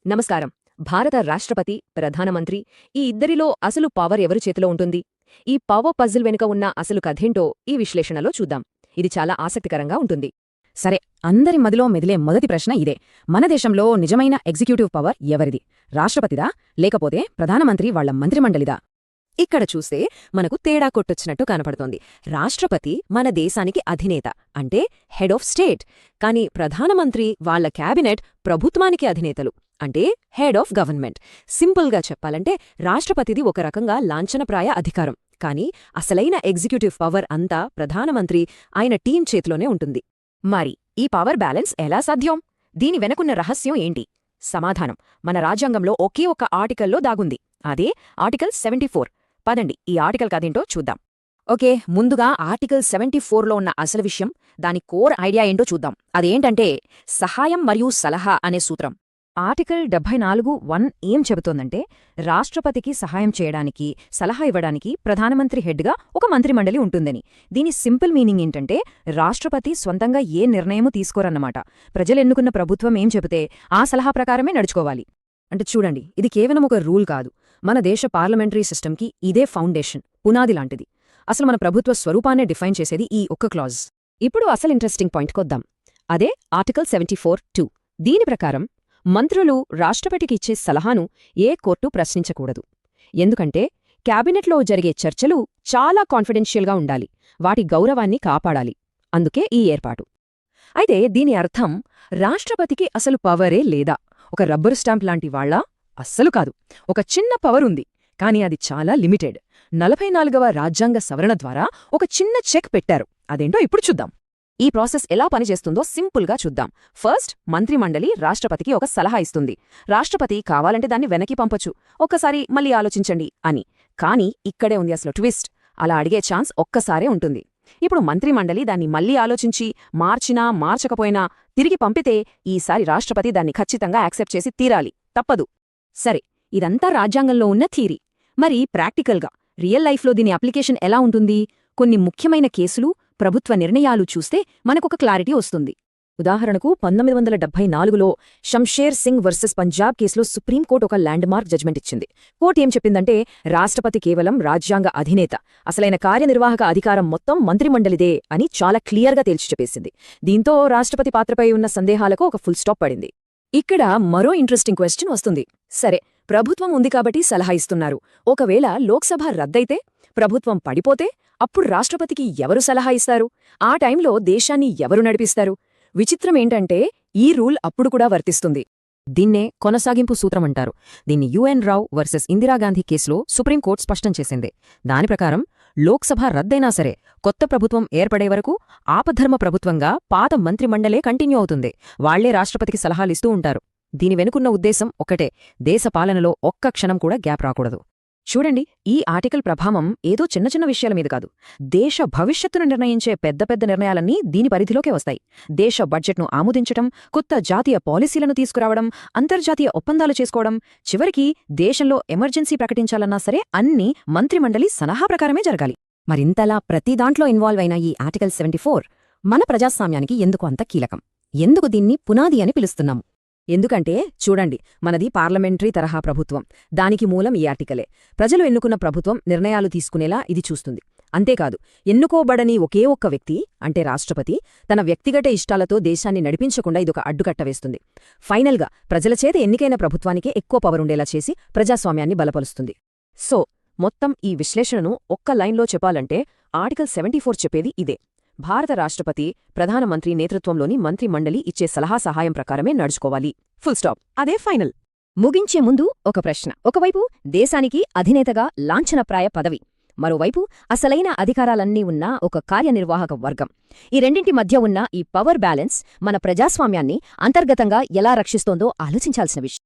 నమస్కారం. భారత రాష్ట్రపతి, ప్రధానమంత్రి ఈ ఇద్దరిలో అసలు పవర్ ఎవరి చేతిలో ఉంటుంది? ఈ పవర్ పజిల్ వెనుక ఉన్న అసలు కథేంటో ఈ విశ్లేషణలో చూద్దాం. ఇది చాలా ఆసక్తికరంగా ఉంటుంది. సరే, అందరి మదిలో మెదిలే మొదటి ప్రశ్న ఇదే. మన దేశంలో నిజమైన ఎగ్జిక్యూటివ్ పవర్ ఎవరిది? రాష్ట్రపతిదా, లేకపోతే ప్రధానమంత్రి వాళ్ల మంత్రిమండలిదా? ఇక్కడ చూస్తే మనకు తేడా కొట్టొచ్చినట్టు కనపడుతోంది. రాష్ట్రపతి మన దేశానికి అధినేత, అంటే హెడ్ ఆఫ్ స్టేట్. కాని ప్రధానమంత్రి వాళ్ల క్యాబినెట్ ప్రభుత్వానికి అధినేతలు, అంటే హెడ్ ఆఫ్ గవర్నమెంట్. సింపుల్గా చెప్పాలంటే రాష్ట్రపతిది ఒక రకంగా లాంఛనప్రాయ అధికారం, కానీ అసలైన ఎగ్జిక్యూటివ్ పవర్ అంతా ప్రధానమంత్రి ఆయన టీం చేతిలోనే ఉంటుంది. మరి ఈ పవర్ బ్యాలెన్స్ ఎలా సాధ్యం? దీని వెనకున్న రహస్యం ఏంటి? సమాధానం మన రాజ్యాంగంలో ఒకే ఒక ఆర్టికల్లో దాగుంది. అదే ఆర్టికల్ 74. పదండి ఈ ఆర్టికల్ కదేంటో చూద్దాం. ఓకే, ముందుగా ఆర్టికల్ 74లో ఉన్న అసలు విషయం, దాని కోర్ ఐడియా ఏంటో చూద్దాం. అదేంటంటే సహాయం మరియు సలహా అనే సూత్రం. ఆర్టికల్ 74(1) ఏం చెబుతోందంటే, రాష్ట్రపతికి సహాయం చేయడానికి, సలహా ఇవ్వడానికి ప్రధానమంత్రి హెడ్గా ఒక మంత్రిమండలి ఉంటుందని. దీని సింపుల్ మీనింగ్ ఏంటంటే, రాష్ట్రపతి స్వంతంగా ఏ నిర్ణయమూ తీసుకోరన్నమాట. ప్రజలెన్నుకున్న ప్రభుత్వం ఏం చెబితే ఆ సలహా ప్రకారమే నడుచుకోవాలి. అంటే చూడండి, ఇది కేవలం ఒక రూల్ కాదు. మన దేశ పార్లమెంటరీ సిస్టమ్కి ఇదే ఫౌండేషన్, పునాది లాంటిది. అసలు మన ప్రభుత్వ స్వరూపాన్నే డిఫైన్ చేసేది ఈ ఒక్క క్లాజ్. ఇప్పుడు అసలు ఇంట్రెస్టింగ్ పాయింట్కొద్దాం. అదే ఆర్టికల్ 74(2). దీని ప్రకారం మంత్రులు రాష్ట్రపతికి ఇచ్చే సలహాను ఏ కోర్టు ప్రశ్నించకూడదు. ఎందుకంటే క్యాబినెట్లో జరిగే చర్చలు చాలా కాన్ఫిడెన్షియల్గా ఉండాలి, వాటి గౌరవాన్ని కాపాడాలి. అందుకే ఈ ఏర్పాటు. అయితే దీని అర్థం రాష్ట్రపతికి అసలు పవరే లేదా, ఒక రబ్బరు స్టాంప్ లాంటి వాళ్లా? అస్సలు కాదు. ఒక చిన్న పవర్ ఉంది, కానీ అది చాలా లిమిటెడ్. 44వ రాజ్యాంగ సవరణ ద్వారా ఒక చిన్న చెక్ పెట్టారు. అదేంటో ఇప్పుడు చూద్దాం. ఈ ప్రాసెస్ ఎలా పనిచేస్తుందో సింపుల్గా చూద్దాం. ఫస్ట్, మంత్రిమండలి రాష్ట్రపతికి ఒక సలహా ఇస్తుంది. రాష్ట్రపతి కావాలంటే దాన్ని వెనక్కి పంపొచ్చు, ఒక్కసారి మళ్ళీ ఆలోచించండి అని. కానీ ఇక్కడే ఉంది అసలు ట్విస్ట్. అలా అడిగే ఛాన్స్ ఒక్కసారే ఉంటుంది. ఇప్పుడు మంత్రిమండలి దాన్ని మళ్లీ ఆలోచించి మార్చినా మార్చకపోయినా తిరిగి పంపితే ఈసారి రాష్ట్రపతి దాన్ని ఖచ్చితంగా యాక్సెప్ట్ చేసి తీరాలి, తప్పదు. సరే, ఇదంతా రాజ్యాంగంలో ఉన్న థీరీ. మరి ప్రాక్టికల్గా రియల్ లైఫ్లో దీని అప్లికేషన్ ఎలా ఉంటుంది? కొన్ని ముఖ్యమైన కేసులు, ప్రభుత్వ నిర్ణయాలు చూస్తే మనకొక క్లారిటీ వస్తుంది. ఉదాహరణకు 1974లో షంషేర్ సింగ్ వర్సెస్ పంజాబ్ కేసులో సుప్రీంకోర్టు ఒక ల్యాండ్మార్క్ జడ్జ్మెంట్ ఇచ్చింది. కోర్టు ఏం చెప్పిందంటే, రాష్ట్రపతి కేవలం రాజ్యాంగ అధినేత, అసలైన కార్యనిర్వాహక అధికారం మొత్తం మంత్రిమండలిదే అని చాలా క్లియర్గా తేల్చి చెప్పేసింది. దీంతో రాష్ట్రపతి పాత్రపై ఉన్న సందేహాలకు ఒక ఫుల్ స్టాప్ పడింది. ఇక్కడ మరో ఇంట్రెస్టింగ్ క్వశ్చన్ వస్తుంది. సరే, ప్రభుత్వం ఉంది కాబట్టి సలహా ఇస్తున్నారు. ఒకవేళ లోక్సభ రద్దయితే, ప్రభుత్వం పడిపోతే అప్పుడు రాష్ట్రపతికి ఎవరు సలహా ఇస్తారు? ఆ టైంలో దేశాన్ని ఎవరు నడిపిస్తారు? విచిత్రమేంటంటే ఈ రూల్ అప్పుడు కూడా వర్తిస్తుంది. దీన్నే కొనసాగింపు సూత్రమంటారు. దీన్ని యుఎన్ రావ్ వర్సెస్ ఇందిరాగాంధీ కేసులో సుప్రీంకోర్టు స్పష్టం చేసింది. దాని ప్రకారం లోక్సభ రద్దయినా సరే కొత్త ప్రభుత్వం ఏర్పడే వరకు ఆపద్ధర్మ ప్రభుత్వంగా పాత మంత్రిమండలే కంటిన్యూ అవుతుంది. వాళ్లే రాష్ట్రపతికి సలహాలిస్తూ ఉంటారు. దీని వెనుకున్న ఉద్దేశం ఒక్కటే, దేశ పాలనలో ఒక్క క్షణం కూడా గ్యాప్ రాకూడదు. చూడండి, ఈ ఆర్టికల్ ప్రభావం ఏదో చిన్న చిన్న విషయాల మీద కాదు. దేశ భవిష్యత్తును నిర్ణయించే పెద్ద పెద్ద నిర్ణయాలన్నీ దీని పరిధిలోకే వస్తాయి. దేశ బడ్జెట్ను ఆమోదించటం, కొత్త జాతీయ పాలసీలను తీసుకురావడం, అంతర్జాతీయ ఒప్పందాలు చేసుకోవడం, చివరికి దేశంలో ఎమర్జెన్సీ ప్రకటించాలన్నా సరే అన్నీ మంత్రిమండలి సలహా ప్రకారమే జరగాలి. మరింతలా ప్రతి దాంట్లో ఇన్వాల్వ్ అయిన ఈ ఆర్టికల్ 74 మన ప్రజాస్వామ్యానికి ఎందుకు అంత కీలకం? ఎందుకు దీన్ని పునాది అని పిలుస్తున్నాము? ఎందుకంటే చూడండి, మనది పార్లమెంటరీ తరహా ప్రభుత్వం. దానికి మూలం ఈ ఆర్టికలే. ప్రజలు ఎన్నుకున్న ప్రభుత్వం నిర్ణయాలు తీసుకునేలా ఇది చూస్తుంది. అంతేకాదు, ఎన్నుకోబడని ఒకే ఒక్క వ్యక్తి, అంటే రాష్ట్రపతి, తన వ్యక్తిగత ఇష్టాలతో దేశాన్ని నడిపించకుండా ఇదొక అడ్డుకట్ట వేస్తుంది. ఫైనల్గా ప్రజలచేత ఎన్నికైన ప్రభుత్వానికే ఎక్కువ పవరుండేలా చేసి ప్రజాస్వామ్యాన్ని బలపరుస్తుంది. సో మొత్తం ఈ విశ్లేషణను ఒక్క లైన్లో చెప్పాలంటే ఆర్టికల్ 74 చెప్పేది ఇదే. భారత రాష్ట్రపతి, ప్రధానమంత్రి నేతృత్వంలోని మంత్రిమండలి ఇచ్చే సలహా సహాయం ప్రకారమే నడుచుకోవాలి. Full stop. అదే ఫైనల్. ముగించే ముందు ఒక ప్రశ్న. ఒకవైపు దేశానికి అధినేతగా లాంఛనప్రాయ పదవి, మరోవైపు అసలైన అధికారాలన్నీ ఉన్న ఒక కార్యనిర్వాహక వర్గం. ఈ రెండింటి మధ్య ఉన్న ఈ పవర్ బ్యాలెన్స్ మన ప్రజాస్వామ్యాన్ని అంతర్గతంగా ఎలా రక్షిస్తోందో ఆలోచించాల్సిన విషయం.